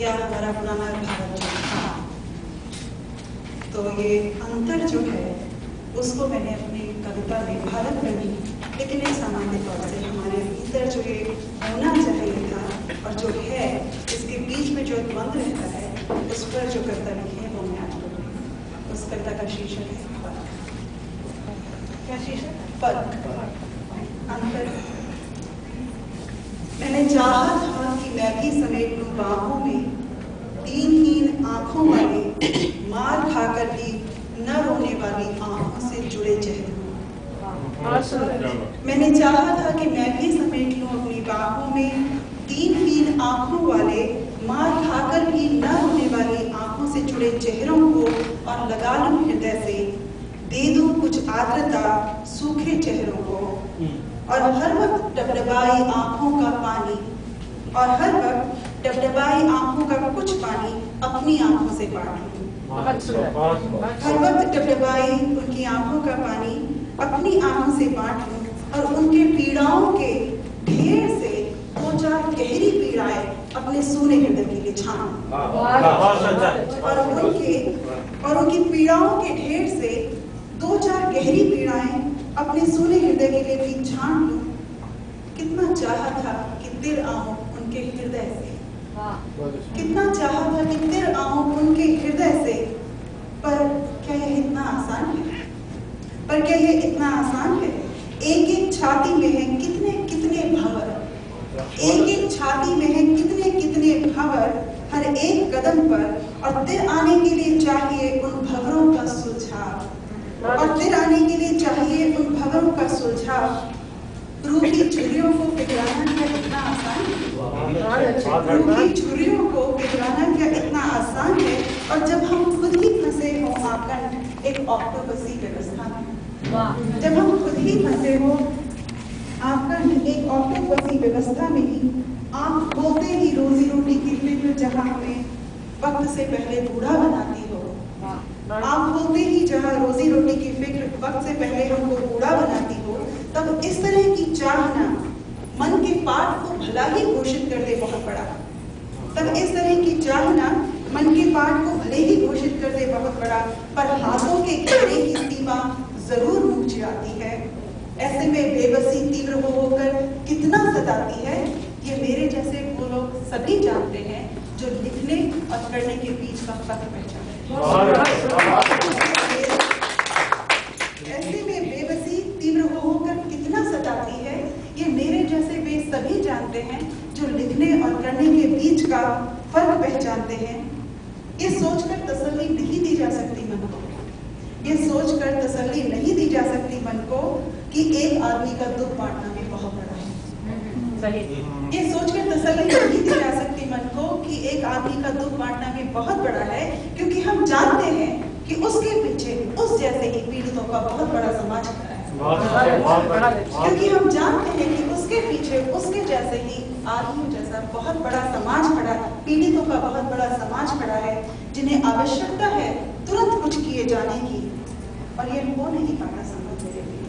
या हमारा पुराना भारत जो था, तो ये अंतर जो है उसको मैंने अपनी कविता में भारत में भी, लेकिन एक सामान्य तौर से हमारे भीतर जो ये होना चाहिए था और जो है, इसके बीच में जो द्वंद्व रहता है, उस पर जो कविता लिखी है वो मैं आज बोलूँगी। उस कविता का शीर्षक है फर्क। क्या शीर्षक? फर्क, अंतर। मैंने चाहा था कि मैं भी समेट लूं बाहों में दीनहीन आंखों वाले, मार खाकर भी न रोने वाली आंखों से जुड़े चेहरे। मैंने चाहा था कि मैं भी समेट लूं अपनी बाहों में दीनहीन आंखों वाले, मार खाकर भी न रोने वाली आंखों से जुड़े चेहरों को और लगा लूं हृदय से, दे दूं कुछ आर्द्रता सूखे चेहरों को, और हर वक्त डबडबाई आंखों का पानी, और हर वक्त डबडबाई आंखों का कुछ पानी अपनी आंखों से बांटूं। हर वक्त डबडबाई उनकी आंखों का पानी अपनी आंखों से बांटूं, और उनके पीड़ाओं के ढेर से दो चार गहरी पीड़ाएं अपने सूने हृदय के लिए छानूं, और उनकी पीड़ाओं के ढेर से दो चार गहरी पीड़ाएं अपने सूने हृदय के लिए भी छान लूं। कितना चाहा था कि तिर आऊं उनके हृदय से, कितना चाहा था कि तिर आऊं उनके हृदय से, पर क्या यह इतना आसान है? पर क्या यह इतना आसान है? एक एक छाती में है कितने कितने भंवर, एक एक छाती में है कितने कितने भंवर, हर एक कदम पर, और तिर आने के लिए चाहिए उन भंवरों का सुलझाव, और तिर आने के लिए चाहिए उन भंवरों का सुलझाव। रूह की छुरियों को पिघलाना क्या इतना आसान है? रूह की छुरियों को पिघलाना क्या इतना आसान है? और जब हम खुद ही फंसे हों आकंठ एक ऑक्टोपसी व्यवस्था में, जब हम खुद ही फंसे हों आकंठ एक ऑक्टोपसी व्यवस्था में ही, आंख खोलते ही रोजी रोटी की फिक्र जहाँ हमें वक्त से पहले बूढ़ा बनाती हो, आंख खोलते ही जहाँ रोजी रोटी की फिक्र वक्त से पहले हमको बूढ़ा बनाती हो, तब इस तरह की चाहना मन के पाठ को भला ही घोषित कर दे बहुत बड़ा, तब इस तरह की चाहना मन के पाठ को भले ही घोषित कर दे बहुत बड़ा, पर हाथों के घेरे की सीमा जरूर रुक जाती है। ऐसे में बेबसी तीव्र होकर कितना सताती है, ये मेरे जैसे वो लोग सभी जानते हैं जो लिखने और करने के बीच का फर्क पहचानते हैं। ऐसे में बेबसी तीव्र होकर कितना सताती है, ये मेरे जैसे वे सभी जानते हैं जो लिखने और करने के बीच का फर्क पहचानते हैं। ये सोचकर तसल्ली नहीं दी जा सकती मन को, ये सोचकर तसल्ली नहीं दी जा सकती मन को कि एक आदमी का दुख बांटना भी बहुत बड़ा है। ये सोचकर तसल्ली नहीं दी जा सकती मन को कि एक आदमी का दुख बांटना भी बहुत बड़ा है, क्योंकि हम जानते हैं कि उसके पीछे उस जैसे ही पीड़ितों का बहुत बड़ा समाज खड़ा है, क्योंकि हम जानते हैं कि उसके पीछे उसके जैसे ही आदमियों जैसा बहुत बड़ा समाज खड़ा है, पीड़ितों का बहुत बड़ा समाज खड़ा है, जिन्हें आवश्यकता है तुरंत कुछ किए जाने की, और ये हो नहीं पाता संभव मेरे लिए,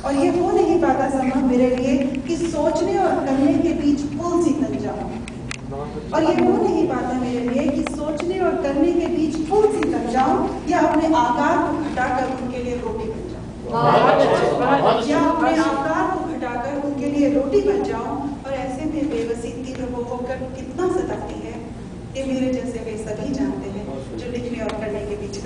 और ये हो नहीं पाता संभव मेरे लिए कि सोचने और करने के बीच पुल सी बन जाऊं, और ये हो नहीं पाता मेरे लिए कि सोचने और करने के बीच पुल सी बन जाऊं, या अपने आकार को घटाकर उनके लिए रोटी बन जाऊं, या अपने आकार को घटाकर उनके लिए रोटी बन जाऊं। और ऐसे में बेबसी तीव्र होकर कितना सताती है, ये मेरे जैसे वे सभी जानते हैं जो लिखने और करने के बीच